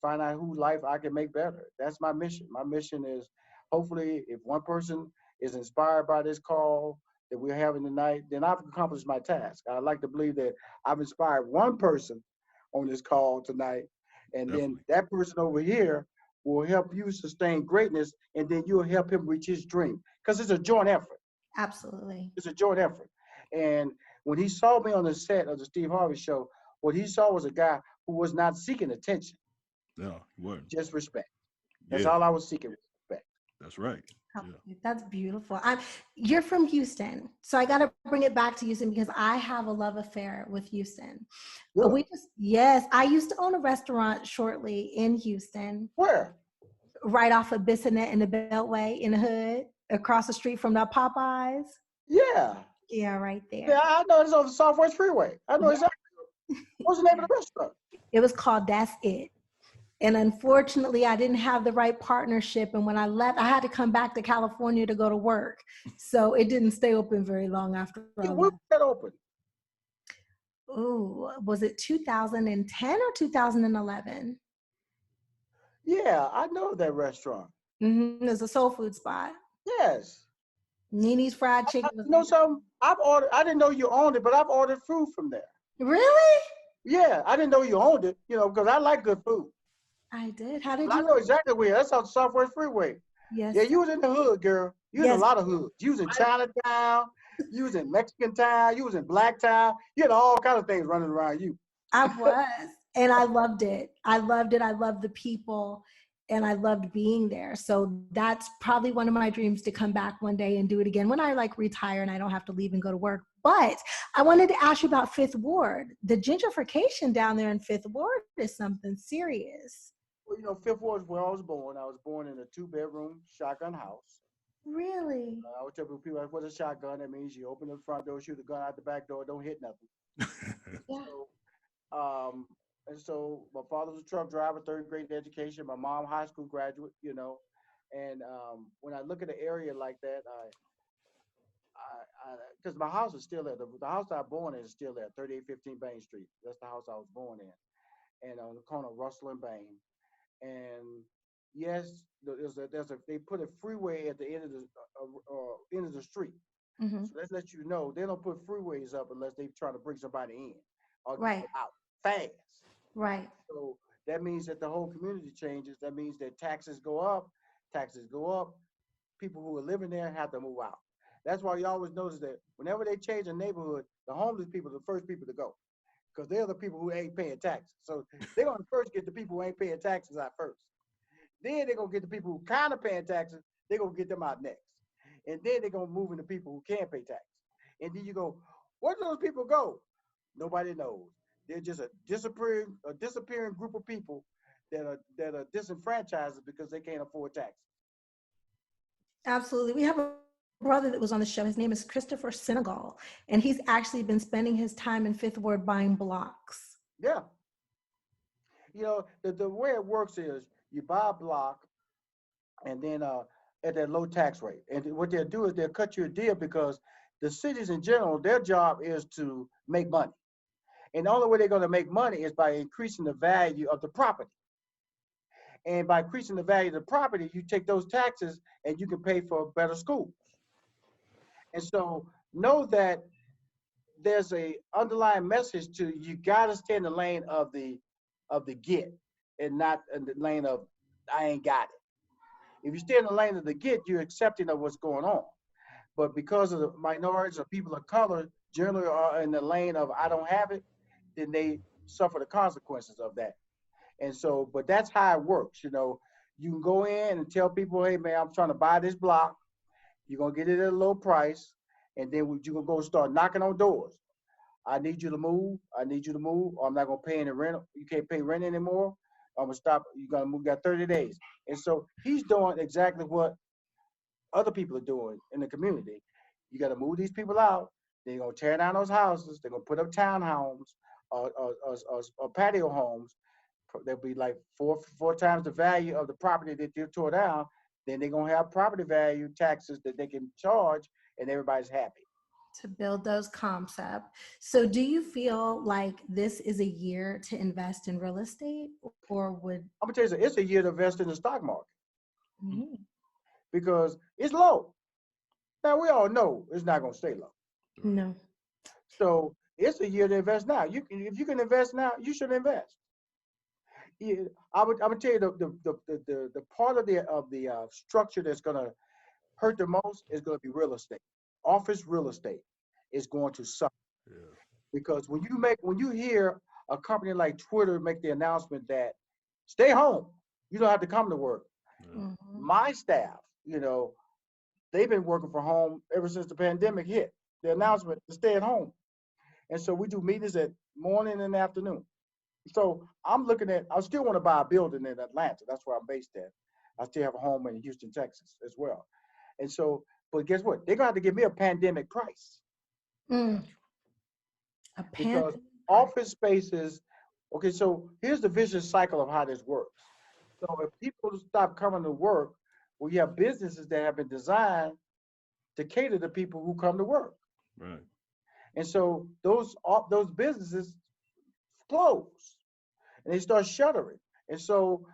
find out whose life I can make better. That's my mission. My mission is hopefully if one person is inspired by this call that we're having tonight, then I've accomplished my task. I like to believe that I've inspired one person on this call tonight, and Definitely. Then that person over here will help you sustain greatness, and then you'll help him reach his dream, because it's a joint effort. Absolutely. It's a joint effort. And when he saw me on the set of the Steve Harvey Show, what he saw was a guy who was not seeking attention. No, he wasn't. Just respect. That's all I was seeking, respect. That's right. Yeah. That's beautiful. You're from Houston, so I got to bring it back to Houston because I have a love affair with Houston. Really? Yes, I used to own a restaurant shortly in Houston. Where? Right off of Bissonnette in the Beltway in the hood, across the street from the Popeyes. Yeah. Yeah, right there. Yeah, I know it's on the Southwest Freeway. I know exactly. What's the name of the restaurant? It was called That's It. And unfortunately, I didn't have the right partnership. And when I left, I had to come back to California to go to work. So it didn't stay open very long after. When was that open? Oh, was it 2010 or 2011? Yeah, I know that restaurant. Mm-hmm. It's a soul food spot. Yes. Nini's Fried Chicken. You know something? I didn't know you owned it, but I've ordered food from there. Really? Yeah, I didn't know you owned it, because I like good food. I did. How did you? I know exactly where. That's on the Southwest Freeway. Yes. Yeah, you was in the hood, girl. You was in a lot of hoods. You was in Chinatown. You was in Mexican Town. You was in Black Town. You had all kinds of things running around you. I was, and I loved it. I loved it. I loved the people, and I loved being there. So that's probably one of my dreams, to come back one day and do it again when I retire and I don't have to leave and go to work. But I wanted to ask you about Fifth Ward. The gentrification down there in Fifth Ward is something serious. Well, Fifth Ward is where I was born. I was born in a 2-bedroom shotgun house. Really? I would tell people, what's a shotgun? That means you open the front door, shoot the gun out the back door, don't hit nothing. Yeah. So, And so my father was a truck driver, third grade education. My mom, high school graduate, you know. And when I look at an area like that, because my house is still there. The house I was born in is still there, 3815 Bain Street. That's the house I was born in. And on the corner of Russell and Bain. And yes, they put a freeway at the end of the street. Mm-hmm. So that lets you know they don't put freeways up unless they try to bring somebody in or Right. get out fast. Right. So that means that the whole community changes. That means that taxes go up. People who are living there have to move out. That's why you always notice that whenever they change a neighborhood, the homeless people are the first people to go, because they're the people who ain't paying taxes. So they're gonna first get the people who ain't paying taxes out first. Then they're gonna get the people who kind of paying taxes. They're gonna get them out next, and then they're gonna move into people who can't pay taxes. And then you go, where do those people go? Nobody knows. They're just a disappearing group of people that are disenfranchised because they can't afford taxes. Absolutely. We have a brother that was on the show. His name is Christopher Senegal, and he's actually been spending his time in Fifth Ward buying blocks. Yeah. You know, the way it works is you buy a block, and then at that low tax rate. And what they'll do is they'll cut you a deal, because the cities in general, their job is to make money. And the only way they're going to make money is by increasing the value of the property. And by increasing the value of the property, you take those taxes and you can pay for better schools. And so know that there's a underlying message to you got to stay in the lane of the get, and not in the lane of I ain't got it. If you stay in the lane of the get, you're accepting of what's going on. But because of the minorities or people of color generally are in the lane of I don't have it, then they suffer the consequences of that. And so, but that's how it works. You know, you can go in and tell people, hey man, I'm trying to buy this block. You're gonna get it at a low price, and then you can go start knocking on doors. I need you to move. I need you to move. Or I'm not gonna pay any rent. You can't pay rent anymore. I'm gonna stop. You're gonna move. You got 30 days. And so he's doing exactly what other people are doing in the community. You got to move these people out. They're gonna tear down those houses. They're gonna put up townhomes or patio homes. They'll be like four times the value of the property that they tore down. Then they're gonna have property value taxes that they can charge, and everybody's happy. To build those comps up. So do you feel like this is a year to invest in real estate, or would— I'm gonna tell you something, it's a year to invest in the stock market. Mm-hmm. Because it's low. Now we all know it's not gonna stay low. No. So it's a year to invest now. If you can invest now, you should invest. Yeah, I would tell you the part of the structure that's gonna hurt the most is gonna be real estate. Office real estate is going to suffer. Yeah. Because when you hear a company like Twitter make the announcement that stay home, you don't have to come to work. Yeah. Mm-hmm. My staff, you know, they've been working from home ever since the pandemic hit. The announcement to stay at home. And so we do meetings at morning and afternoon. So I'm looking at, I still want to buy a building in Atlanta. That's where I'm based at. I still have a home in Houston, Texas as well. And so, but guess what? They're going to have to give me a pandemic price. Mm. Because office spaces, okay, so here's the vicious cycle of how this works. So if people stop coming to work, well, you have businesses that have been designed to cater to people who come to work. Right. And so those businesses close and they start shuttering. And so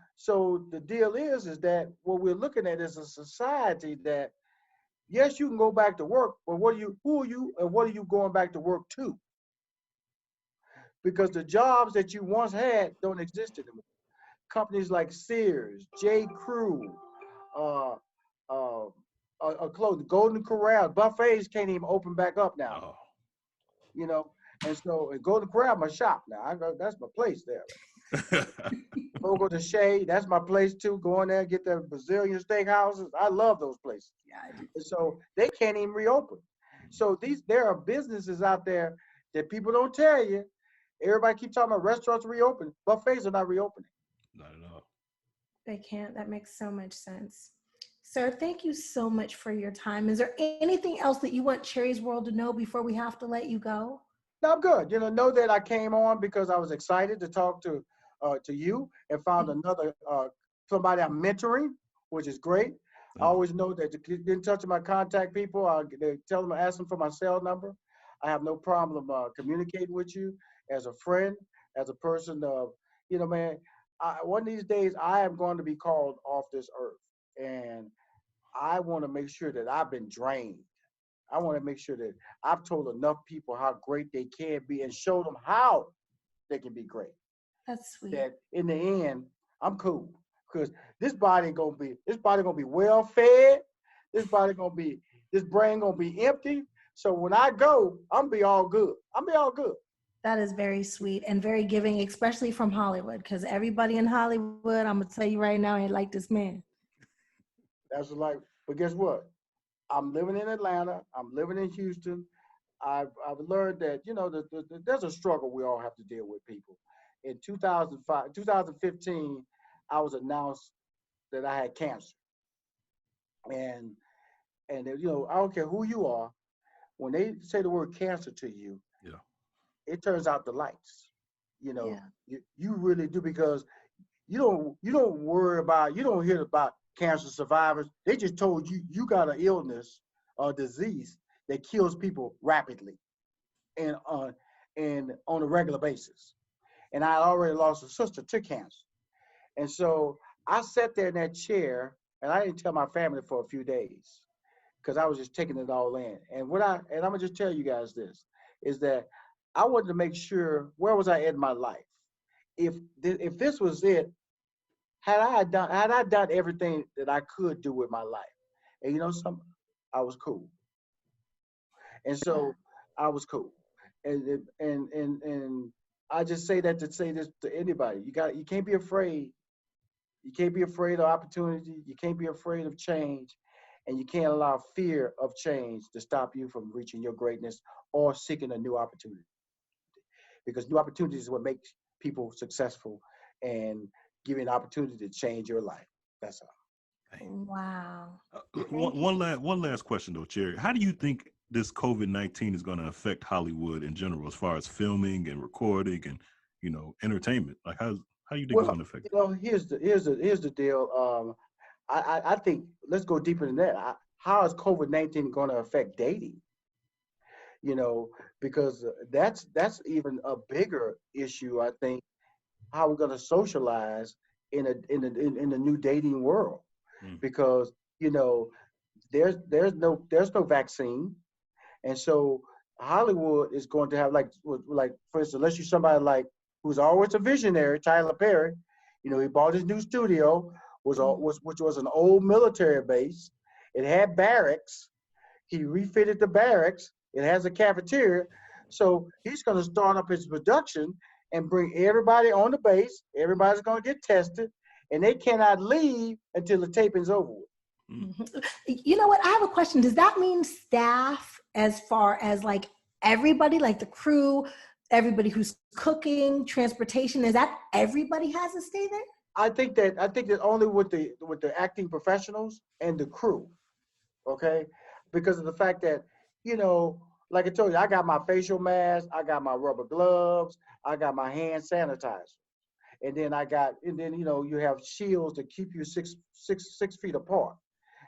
the deal is that what we're looking at is a society that, yes, you can go back to work, but who are you and what are you going back to work to? Because the jobs that you once had don't exist anymore. Companies like Sears, J. Crew, closed. Golden Corral, buffets can't even open back up now. Oh. You know, and so Golden Corral, my shop now. That's my place there. Go to Shea, that's my place too. Go in there, get the Brazilian steakhouses. I love those places. Yeah, I do. And so they can't even reopen. So there are businesses out there that people don't tell you. Everybody keeps talking about restaurants reopen. Buffets are not reopening. Not at all. They can't. That makes so much sense. Sir, thank you so much for your time. Is there anything else that you want Cherie's World to know before we have to let you go? No, I'm good. Know that I came on because I was excited to talk to you and found another somebody I'm mentoring, which is great. I always know that to get in touch with my contact people, they tell them, ask them for my cell number. I have no problem communicating with you as a friend, as a person of, man, one of these days I am going to be called off this earth. And I want to make sure that I've been drained. I want to make sure that I've told enough people how great they can be and show them how they can be great. That's sweet. That in the end, I'm cool because this body gonna be well fed. This brain gonna be empty. So when I go, I'm be all good. That is very sweet and very giving, especially from Hollywood, because everybody in Hollywood, I'm gonna tell you right now, ain't like this man. That's like, but guess what? I'm living in Atlanta. I'm living in Houston. I've learned that there's a struggle we all have to deal with, people. In 2015, I was announced that I had cancer, and I don't care who you are, when they say the word cancer to you, yeah, it turns out the lights. Yeah. You really do, because you don't hear about cancer survivors. They just told you got an illness or disease that kills people rapidly and on a regular basis. And I already lost a sister to cancer. And so I sat there in that chair and I didn't tell my family for a few days because I was just taking it all in. And I'm gonna just tell you guys this, is that I wanted to make sure, where was I in my life? If this was it, had I done everything that I could do with my life, and I was cool. And so I was cool. And I just say that to say this to anybody. You can't be afraid. You can't be afraid of opportunity. You can't be afraid of change. And you can't allow fear of change to stop you from reaching your greatness or seeking a new opportunity. Because new opportunities is what makes people successful and give you an opportunity to change your life. That's all. Wow. One last question though, Cherie. How do you think this COVID-19 is going to affect Hollywood in general, as far as filming and recording and entertainment? Like how do you think it's going to affect it? Here's the deal. I think let's go deeper than that. How is COVID-19 going to affect dating? Because that's even a bigger issue. I think how we're going to socialize in the new dating world, because there's no vaccine, and so Hollywood is going to have like for instance, unless you're somebody like who's always a visionary, Tyler Perry. He bought his new studio, which was an old military base. It had barracks. He refitted the barracks. It has a cafeteria. So he's going to start up his production and bring everybody on the base. Everybody's going to get tested, and they cannot leave until the taping's over with. You know what? I have a question. Does that mean staff, as far as like everybody, like the crew, everybody who's cooking, transportation, is that everybody has to stay there? I think that only with the acting professionals and the crew, okay? Because of the fact that, like I told you, I got my facial mask, I got my rubber gloves, I got my hand sanitizer. And then you have shields that keep you six feet apart.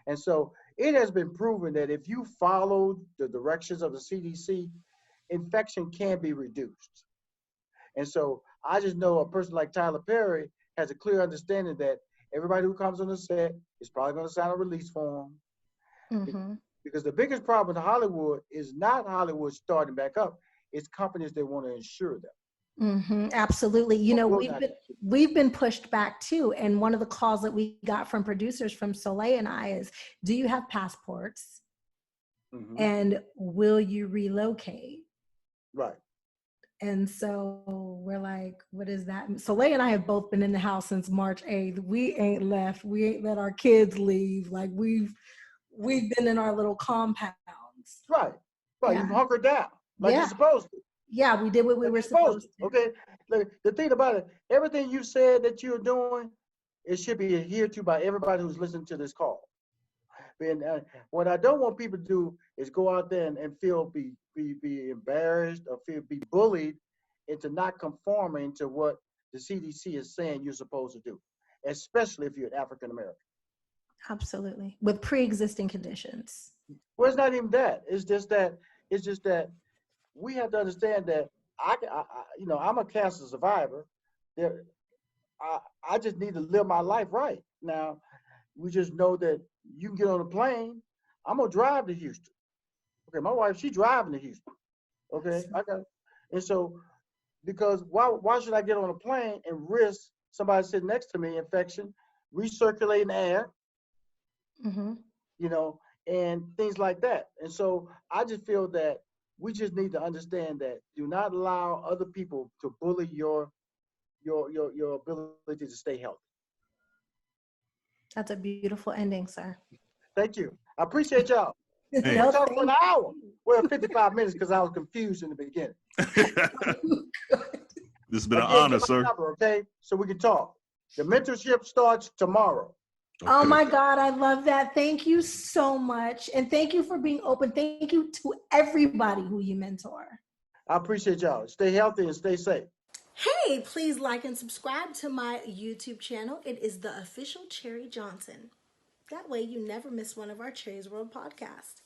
And so it has been proven that if you follow the directions of the CDC, infection can be reduced. And so I just know a person like Tyler Perry has a clear understanding that everybody who comes on the set is probably going to sign a release form. Mm-hmm. Because the biggest problem in Hollywood is not Hollywood starting back up. It's companies that want to insure them. Mm-hmm, absolutely. We've been pushed back too. And one of the calls that we got from producers from Soleil and I is, do you have passports? Mm-hmm. And will you relocate? Right. And so we're like, what is that? Soleil and I have both been in the house since March 8th. We ain't left. We ain't let our kids leave. Like we've been in our little compounds. Right. Yeah. You've hunkered down like you're supposed to. Yeah, we did what we were supposed to. Okay. Look, the thing about it, everything you said that you're doing, it should be adhered to by everybody who's listening to this call. And what I don't want people to do is go out there and feel be embarrassed or feel be bullied into not conforming to what the CDC is saying you're supposed to do, especially if you're an African American. Absolutely. With pre-existing conditions. Well, it's not even that. It's just that we have to understand that I'm a cancer survivor. There, I just need to live my life right. Now, we just know that you can get on a plane. I'm gonna drive to Houston. Okay, my wife, she driving to Houston. Okay, and so because why should I get on a plane and risk somebody sitting next to me infection, recirculating air, and things like that. And so I just feel that we just need to understand that do not allow other people to bully your ability to stay healthy. That's a beautiful ending, sir. Thank you. I appreciate y'all. Hey. We'll talk for an hour. Well, 55 minutes because I was confused in the beginning. This has been an honor, sir. Number, okay, so we can talk. The mentorship starts tomorrow. Okay. Oh my God, I love that. Thank you so much. And thank you for being open. Thank you to everybody who you mentor. I appreciate y'all. Stay healthy and stay safe. Hey, please like and subscribe to my YouTube channel. It is the official Cherie Johnson. That way you never miss one of our Cherie's World podcasts.